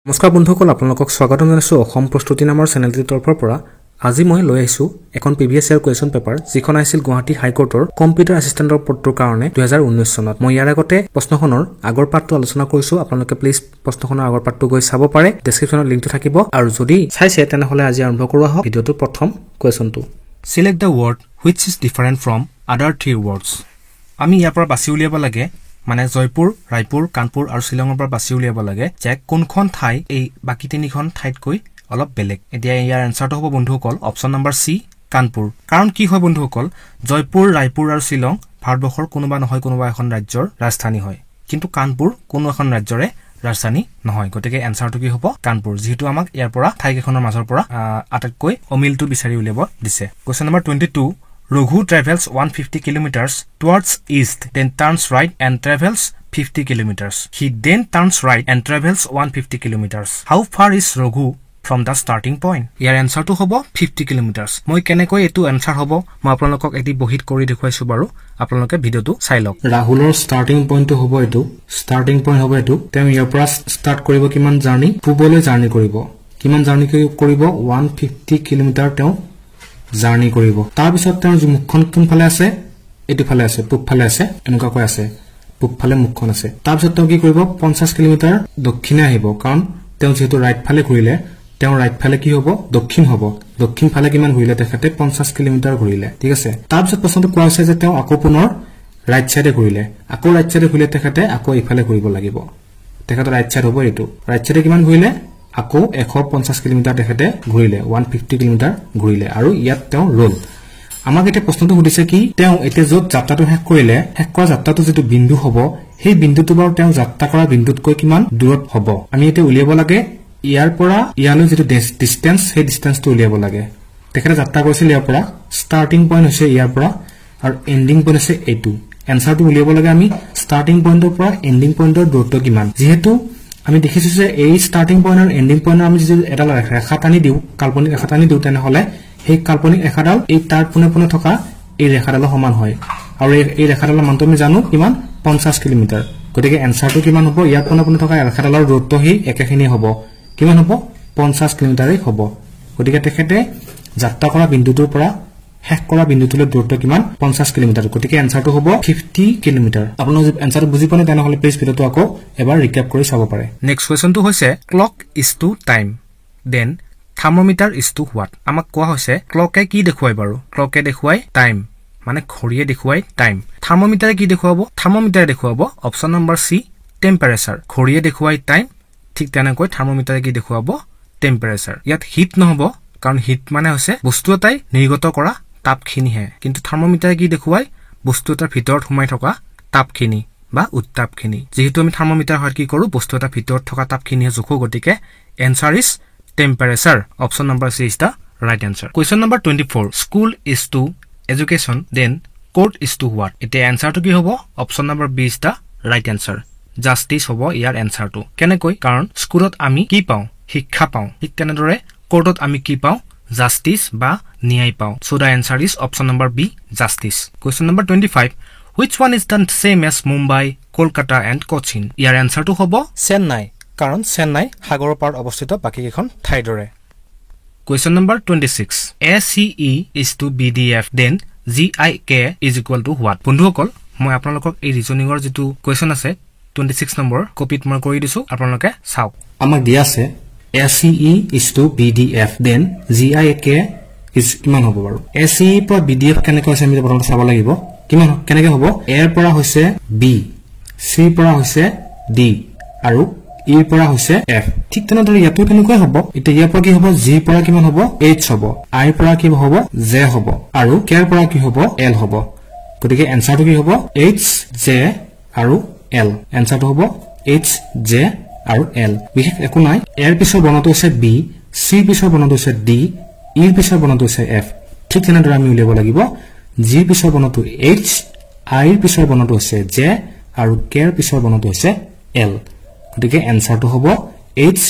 নমস্কাৰ বন্ধুসকল আপোনালোকক স্বাগতম জনাইছো অসম প্ৰস্তুতি নামৰ চেনেলটিৰ তৰফৰ পৰা আজি মই লৈ আহিছো এখন প্ৰিভিয়াছ ইয়াৰ কুৱেশ্যন পেপাৰ যিখন আছিল গুৱাহাটী হাইকোৰ্টৰ কম্পিউটাৰ এছিষ্টেণ্টৰ পদটোৰ কাৰণে 2019 চনত মই ইয়াৰ আগতে প্ৰশ্নখনৰ আগৰ পাৰ্টটো আলোচনা কৰিছো আপোনালোকে প্লিজ প্ৰশ্নখনৰ আগৰ পাৰ্টটো গৈ চাব পাৰে ডেসক্ৰিপচনত লিংকটো থাকিব আৰু যদি চাইছে তেনেহলে আজি আৰম্ভ কৰোৱা হ'ব ভিডিওটোৰ প্ৰথম কুৱেশ্যনটো select the word which is different from other three words আমি ইয়াৰ পৰা বাছি উলিয়াব লাগে মানে জয়পুৰ ৰায়পুৰ কানপুৰ আৰু শিলঙৰ পৰা বাছি উলিয়াব লাগে যে কোনখন ঠাই এই বাকি তিনিখন ঠাইতকৈ অলপ বেলেগ এতিয়া ইয়াৰ আনসাৰটো হ'ব বন্ধুসকল অপচন নম্বৰ সি কানপুৰ কাৰণ কি হয় বন্ধুসকল জয়পুৰ ৰায়পুৰ আৰু শিলং ভাৰতবৰ্ষৰ কোনোবা নহয় কোনোবা এখন ৰাজ্যৰ ৰাজধানী হয় কিন্তু কানপুৰ কোনো এখন ৰাজ্যৰে ৰাজধানী নহয় গতিকে আনসাৰটো কি হ'ব কানপুৰ যেহেতু আমাক ইয়াৰ পৰা ঠাইকেইখনৰ মাজৰ পৰা আটাইতকৈ অমিলটো বিচাৰি উলিয়াব দিছে question number 22 Raghu travels 150 kilometers towards east, then turns right and travels 50 kilometers. He then turns right and travels 150 kilometers. How far is Raghu from the starting point? Your answer to hobo 50 kilometers. Moi kenekoi etu answer hobo moi apnalokok eti bohit kori dekhuaisu baru apnaloke video tu sai lok. Rahulor starting point to hobo etu starting point hobo etu tem your pra start koribo kiman journey pubole journey koribo kiman journey koribo 150 kilometer teo journey কৰিব তাৰ পিছত তেওঁ যে মুখখন কোন ফালে আছে এটো ফালে আছে পূব ফালে আছে এনেকা কৈ আছে পূব ফালে মুখখন আছে তাৰ পিছত তেওঁ কি কৰিব 50 কিলোমিটাৰ দক্ষিণে আহিব কাৰণ তেওঁ যেহেতু ৰাইট ফালে ঘুৰিলে তেওঁ ৰাইট ফালে কি হ'ব দক্ষিণ ফালে কিমান ঘুৰিলে তেখেতে 50 কিলোমিটাৰ ঘুৰিলে ঠিক আছে তাৰ পিছত প্ৰশ্নটো কোৱা হৈছে যে তেওঁ আকৌ পুনৰ ৰাইট সাইডে ঘুৰিলে আকৌ ৰাইট সাইডে ঘুৰিলে তেখেতে আকৌ ইফালে ঘুৰিব লাগিব তেখেতৰ ৰাইট সাইড হ'ব এটো ৰাইট সাইডে কিমান ঘুৰিলে আকৌ 150 কিলোমিটাৰ তেখেতে ঘুৰিলে 150 কিলোমিটাৰ ঘুৰিলে আৰু ইয়াত তেওঁ ৰল আমাক এটা প্ৰশ্নটো সুধিছে কি তেওঁ এতে যত যাত্ৰাটো শেষ কৰিলে শেষ কৰা যাত্ৰাটো যেটো বিন্দু হ'ব সেই বিন্দুটো বাৰু তেওঁ যাত্ৰা কৰা বিন্দুতকৈ কিমান দূৰত হ'ব আমি এতে উলিয়াব লাগে ইয়াৰ পৰা ইয়ালৈ যেটো ডিসটেন্স সেই ডিসটেন্সটো উলিয়াব লাগে তেখেতে যাত্ৰা কৰিছিল ইয়াৰ পৰা ষ্টাৰ্টিং পইণ্ট হৈছে ইয়াৰ পৰা আৰু এন্ডিং পইণ্ট আছে এটো এনসাৰটো উলিয়াব লাগে আমি ষ্টাৰ্টিং পইণ্টৰ পৰা এন্ডিং পইণ্টৰ দূৰত্ব কিমান যেহেতু আমি দেখিছো যে এই ষ্টাৰ্টিং পইণ্ট আৰু এন্ডিং পইণ্ট আমি যদি এটা ৰেখা টানি দিও কাল্পনিক ৰেখা টানি দিও তেনেহলে সেই কাল্পনিক ৰেখাডাল এই তাৰ পুনে থকা এই ৰেখাডালৰ সমান হয় আৰু এই ৰেখাডালৰ মানটো আমি জানো কিমান 50 কিলোমিটাৰ গতিকে এনসাৰটো কিমান হ'ব ইয়াৰ পুনে থকা ৰেখাডালৰ দূৰত্ব হি একেখিনি হ'ব কিমান হ'ব 50 কিলোমিটাৰই হ'ব গতিকে তেখেতে যাত্ৰা কৰা বিন্দুটোৰ পৰা শেষ কৰা বিন্দুটোলৈ দূৰত্ব কিমান 50 কিলোমিটাৰ গতিকে এনসাৰটো হ'ব 50 কিলোমিটাৰ আপোনালোকে যদি এনসাৰটো বুজি পানে তেনেহলে প্লিজ ভিডিওটো আকৌ এবাৰ ৰিক্যাপ কৰি চাব পাৰে নেক্সট কোৱেশ্চনটো হৈছে clock is to time then thermometer is to what আমাক কোৱা হৈছে ক্লকে কি দেখুৱাই বাৰু ক্লকে দেখুৱাই টাইম মানে ঘড়ীয়ে দেখুৱাই টাইম থাৰ্মোমিটাৰে কি দেখুৱাব থাৰ্মোমিটাৰে দেখুৱাব অপচন নম্বৰ সি টেম্পাৰেচাৰ ঘড়ীয়ে দেখুৱাই টাইম ঠিক তেনেকৈ থাৰ্মোমিটাৰে কি দেখুৱাব টেম্পাৰেচাৰ ইয়াত হিট নহব কাৰণ হিট মানে হৈছে বস্তু এটাই নিৰ্গত কৰা তাপখিনিহে কিন্তু থাৰ্মোমিটাৰে কি দেখুৱাই বস্তু এটাৰ ভিতৰত সোমাই থকা তাপখিনি বা উত্তাপখিনি যেহেতু আমি থাৰ্মোমিটাৰ হয় কি কৰো বস্তু এটাৰ ভিতৰত থকা তাপখিনিহে জোখো গতিকে answer is temperature option number C is the right answer question number 24 school is to education then court is to what এতিয়া এনসাৰটো কি হ'ব option number B is the right answer justice হ'ব ইয়াৰ এনসাৰটো কেনেকৈ কাৰণ স্কুলত আমি কি পাওঁ শিক্ষা পাওঁ ঠিক তেনেদৰে কোৰ্টত আমি কি পাওঁ জাস্টিস বা ন্যায় পাওঁ so the answer is option number B justice question number 25 which one is the same as Mumbai Kolkata and Cochin year answer to হ'ব চেন্নাই কাৰণ চেন্নাই সাগৰৰ পাৰত অৱস্থিত বাকি এখন ঠাইৰ দৰে question number 26 ACE is to BDF then GIK is equal to what বন্ধুসকল মই আপোনালোকক এই ৰিজনিংৰ যেটো question আছে 26 নম্বৰ কপিত মই কৰি দিছো আপোনালোকে চাওক আমাক দিয়া আছে ACE is to BDF then GIK is কিমান হ'ব বাৰু ACE পৰা BDF কেনেকৈ আছে আমি প্ৰথমতে চাব লাগিব কিমান কেনেকৈ হ'ব A ৰ পৰা হৈছে B C পৰা হৈছে D আৰু E ৰ পৰা হৈছে F ঠিক তেনেদৰে ইয়াতো কেনেকৈ হ'ব এতিয়া ইয়াৰ পৰা কি হ'ব G পৰা কিমান হ'ব H হ'ব I ৰ পৰা কি হ'ব J হ'ব আৰু K ৰ পৰা কি হ'ব L হ'ব গতিকে এনসাৰটো কি হ'ব H J আৰু L এনসাৰটো হ'ব H J আৰু L বিশেষ একো নাই এৰ পিছৰ বৰ্ণটো হৈছে B C পিছৰ বৰ্ণটো হৈছে D E পিছৰ বৰ্ণটো হৈছে F ঠিক তেনেদৰে আমি উলিয়াব লাগিব G পিছৰ বৰ্ণটো H I পিছৰ বৰ্ণটো হৈছে J আৰু K ৰ পিছৰ বৰ্ণটো হৈছে L গতিকে এনসাৰটো হ'ব H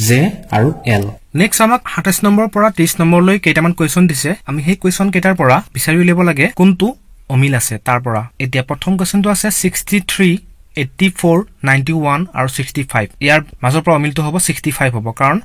J আৰু L নেক্সট আমাক 28 নম্বৰ পৰা 30 নম্বৰলৈ কেইটামান কোৱেশ্চন দিছে আমি সেই কোৱেশ্চন কেইটাৰ পৰা বিচাৰি উলিয়াব লাগে কোনটো অমিল আছে তাৰ পৰা এতিয়া প্ৰথম কোৱেশ্চনটো আছে 63 84 91 আৰু 65 ইয়াৰ মাজৰ পৰা অমিলটো হ'ব 65 হ'ব কাৰণ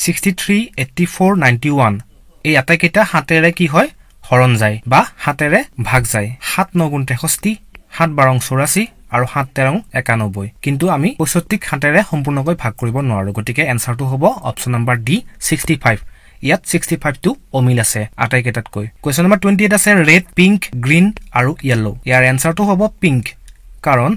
63 84 91 এই আটাইকেইটা হাতেৰে কি হয় হৰণ যায় বা হাতেৰে ভাগ যায় 7 9 গুণ 63 7 12 84 আৰু 7 13 91 কিন্তু আমি 65 হাতেৰে সম্পূৰ্ণকৈ ভাগ কৰিব নোৱাৰো গতিকে এনসাৰটো হ'ব অপচন নম্বৰ ডি 65 ইয়াত 65 টো অমিল আছে আটাইকেইটাতকৈ কোৱেশ্চন নম্বৰ 28 আছে ৰেড পিংক গ্ৰীন আৰু ইয়েলো ইয়াৰ এনসাৰটো হ'ব পিংক কাৰণ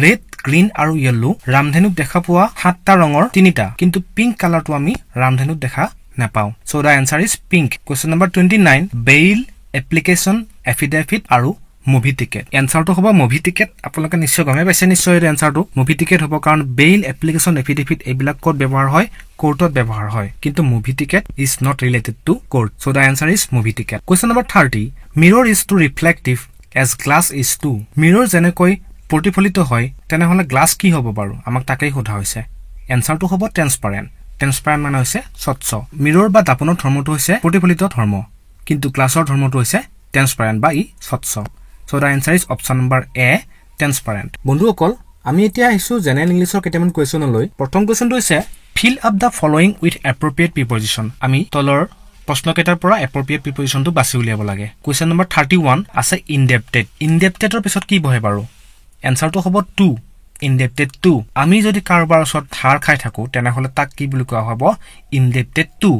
ৰেড গ্ৰীন আৰু ইয়েলো ৰামধেনুক দেখা পোৱা 7টা ৰঙৰ 3টা কিন্তু পিংক কালাৰটো আমি ৰামধেনুক দেখা নাপাও so the answer is pink question number 29 bail application affidavit আৰু মুভি টিকেট এনসাৰটো হ'ব মুভি টিকেট আপোনালোকে নিশ্চয় গমে পাইছে নিশ্চয় এই এনসাৰটো মুভি টিকেট হ'ব কাৰণ বেইল এপ্লিকেশন এফিডেভিট এইবিলাক কোড ব্যৱহাৰ হয় কোৰ্টত ব্যৱহাৰ হয় কিন্তু movie ticket is not related to court so the answer is movie ticket question number 30 mirror is to reflective as glass is to mirror যেনেকৈ প্ৰতিফলিত হয় তেনেহলে গ্লাছ কি হ'ব বাৰু আমাক তাকেই সোধা হৈছে এনসাৰটো হ'ব ট্ৰান্সপাৰেন্ট ট্ৰান্সপাৰেন্ট মানে হৈছে স্বচ্ছ মিৰৰ বা দাপনৰ ধৰ্মটো হৈছে প্ৰতিফলিত ধৰ্ম কিন্তু গ্লাছৰ ধৰ্মটো হৈছে ট্ৰান্সপাৰেন্ট বা ই স্বচ্ছ so the answer is option number A transparent বন্ধুসকল আমি এতিয়া আহিছো জেনেৰেল ইংলিছৰ কেইটামান কোৱেশ্চনলৈ প্ৰথম কোৱেশ্চনটো হৈছে fill up the following with appropriate preposition আমি তলৰ প্ৰশ্নকেইটাৰ পৰা এপ্ৰোপ্ৰিয়েট প্ৰিপজিশনটো বাছি উলিয়াব লাগে কোৱেশ্চন নম্বৰ 31 আছে ইনডেপ্টেড ইনডেপ্টেডৰ পিছত কি বহে বাৰু এনসাৰটো হ'ব টু ইনডেপ্টেড টু আমি যদি কাৰোবাৰ ওচৰত ধাৰ খাই থাকো তেনেহলে তাক কি বুলি কোৱা হ'ব indebted to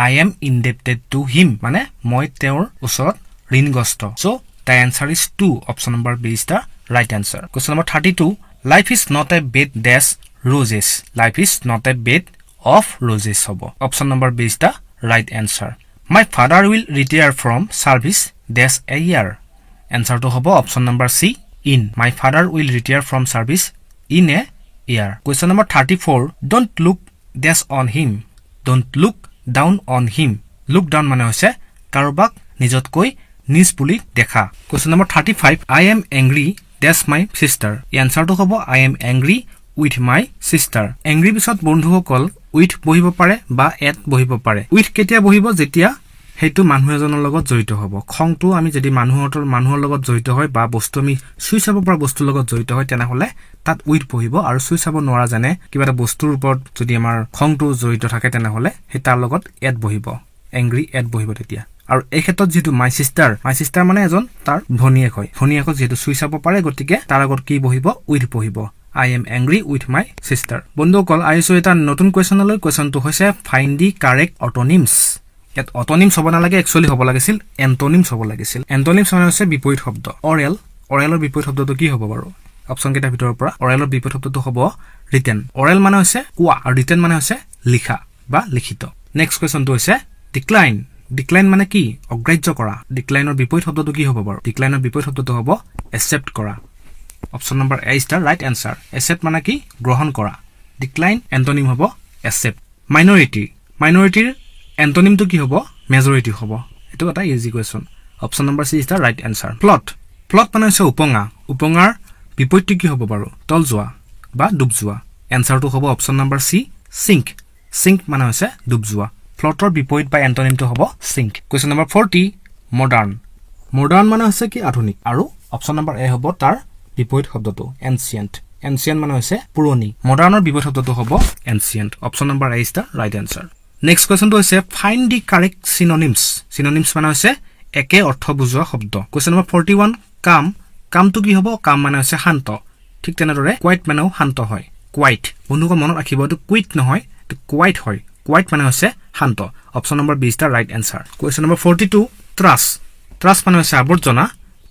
I am indebted to him মানে মই তেওঁৰ ওচৰত ঋণগ্ৰস্ত so the answer is 2 option number B is the right answer question number 32 life is not a bed dash roses life is not a bed of roses hobo option number B is the right answer my father will retire from service dash a year answer to hobo option number C in my father will retire from service in a year question number 34 don't look dash on him don't look down on him look down mane hoise karobak nijotkoi নিজ বুলি দেখা question number 35 I am angry that's my sister এনসাৰটো হ'ব I am angry with my sister angry পিছত বন্ধুসকল with বহিব পাৰে বা at বহিব পাৰে with কেতিয়া বহিব যেতিয়া হেতু মানুহ এজনৰ লগত জড়িত হ'ব খংটো আমি যদি মানুহৰ লগত জড়িত হয় বা বস্তু আমি চুই চাব পৰা বস্তুৰ লগত জড়িত হয় তেনেহলে তাত with বহিব আৰু চুই চাব নোৱাৰা জানে কিবা এটা বস্তুৰ ওপৰত যদি আমাৰ খংটো জড়িত থাকে তেনেহলে হে তাৰ লগত at বহিব angry at বহিব তেতিয়া আৰু এই ক্ষেত্ৰত যেটো মাই সিস্টাৰ মানে এজন তাৰ ভনিয়েক হয় ভনিয়েকক যেটো সুই চাব পাৰে গতিকে তাৰ আগত কি বহিব উইথ বহিব I am angry with my sister বন্ধুসকল আইছো এটা নতুন কোৱেশ্চনলৈ কোৱেশ্চনটো হৈছে ফাইন্ড দি কাৰেক্ট অটোনিমছ ইয়াত অটোনিমছ হ'ব নালাগে একচুয়ালি হ'ব লাগিছিল এন্টোনিমছ হ'ব লাগিছিল এন্টোনিমছ মানে হৈছে বিপৰীত শব্দ অৰেলৰ বিপৰীত শব্দটো কি হ'ব বাৰু অপচন কেইটা ভিতৰৰ পৰা অৰেলৰ বিপৰীত শব্দটো হ'ব ৰিটেন অৰেল মানে হৈছে কোৱা আৰু ৰিটেন মানে হৈছে লিখা বা লিখিত নেক্সট কোৱেশ্চনটো হৈছে ডিক্লাইন মানে কি অগ্ৰাহ্য কৰা ডিক্লাইনৰ বিপৰীত শব্দটো কি হ'ব বাৰু ডিক্লাইনৰ বিপৰীত শব্দটো হ'ব একসেপ্ট কৰা option number A is the right answer accept মানে কি গ্ৰহণ কৰা ডিক্লাইন এন্টোনিম হ'ব একসেপ্ট মাইনৰিটিৰ এন্টোনিমটো কি হ'ব মেজৰিটি হ'ব এটো এটা easy question option number C is the right answer float মানে হৈছে উপঙাৰ বিপৰীতটো কি হ'ব বাৰু তল যোৱা বা ডুব যোৱা আনসাৰটো হ'ব অপচন নম্বৰ সি সিঙ্ক মানে হৈছে ডুব যোৱা ফ্লটৰ বিপৰীত বা এন্টোনিমটো হ'ব সিঙ্ক কোৱেশ্চন নম্বৰ 40 মডাৰ্ন মানে হৈছে কি আধুনিক আৰু অপচন নম্বৰ এ হ'ব তাৰ বিপৰীত শব্দটো এনচিয়েন্ট মানে হৈছে পুৰণি মডাৰ্নৰ বিপৰীত শব্দটো হ'ব ancient option number A is the right answer next কোৱেশ্চনটো হৈছে ফাইন্ড দি কাৰেক্ট সিনোনিমছ মানে হৈছে একে অৰ্থ বুজোৱা শব্দ কোৱেশ্চন নম্বৰ 41 কামটো কি হ'ব কাম মানে হৈছে শান্ত ঠিক তেনেদৰে কোৱাইট মানেও শান্ত হয় কোৱাইট বন্ধুসকল মনত ৰাখিব এটো কুইট নহয় এটো কোৱাইট হয় কোৱাইট মানে হৈছে শান্ত option number B is the right answer question number 42 trash মানে হৈছে আৱৰ্জনা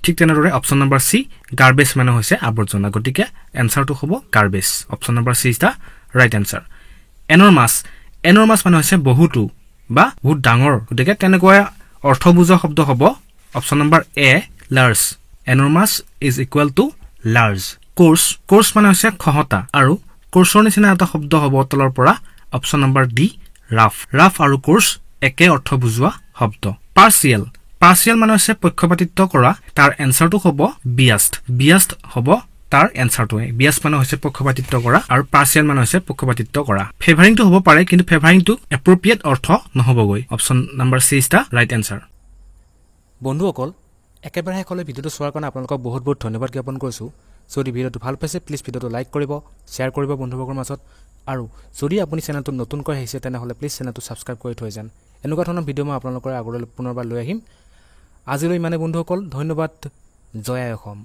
ঠিক তেনেদৰে অপচন নম্বৰ সি গাৰ্বেজ মানে হৈছে আৱৰ্জনা গতিকে আনসাৰটো হ'ব garbage option number C is the right answer enormous মানে হৈছে বহুতো বা বহুত ডাঙৰ গতিকে তেনেকৈ অৰ্থ বুজোৱা শব্দ হ'ব option number A large enormous is equal to large coarse মানে হৈছে খহতা আৰু কোৰ্সৰ নিচিনা এটা শব্দ হ'ব তলৰ পৰা অপচন নম্বৰ ডি ৰাফ আৰু কোৰ্স একে অৰ্থ বুজোৱা শব্দ পাৰ্সিয়াল মানে হৈছে পক্ষপাতিত্ব কৰা তাৰ আনসাৰটো হ'ব বিয়াস্ড হ'ব তাৰ আনসাৰটো বিয়াস মানে হৈছে পক্ষপাতিত্ব কৰা আৰু পাৰ্সিয়াল মানে হৈছে পক্ষপাতিত্ব কৰা ফেভাৰিংটো হ'ব পাৰে কিন্তু ফেভাৰিংটো এপ্ৰোপ্ৰিয়েট অৰ্থ নহবগৈ option number C is the right answer বন্ধুসকল একেবাৰে হেকলে ভিডিওটো চোৱাৰ কাৰণে আপোনালোকক বহুত ধন্যবাদ জ্ঞাপন কৰিছো যদি ভিডিঅ'টো ভাল পাইছে প্লিজ ভিডিঅ'টো লাইক কৰিব, শ্বেয়াৰ কৰিব বন্ধুবৰ্গৰ মাজত, আৰু যদি আপুনি চেনেলটো নতুনকৈ আহিছে তেনেহ'লে প্লিজ চেনেলটো ছাবস্ক্ৰাইব কৰি থৈ যান। এনেকুৱা ধৰণৰ ভিডিঅ' মই আপোনালোকৰ আগলৈ পুনৰবাৰ লৈ আহিম। আজিলৈ ইমানে বন্ধুসকল, ধন্যবাদ। জয় আই অসম।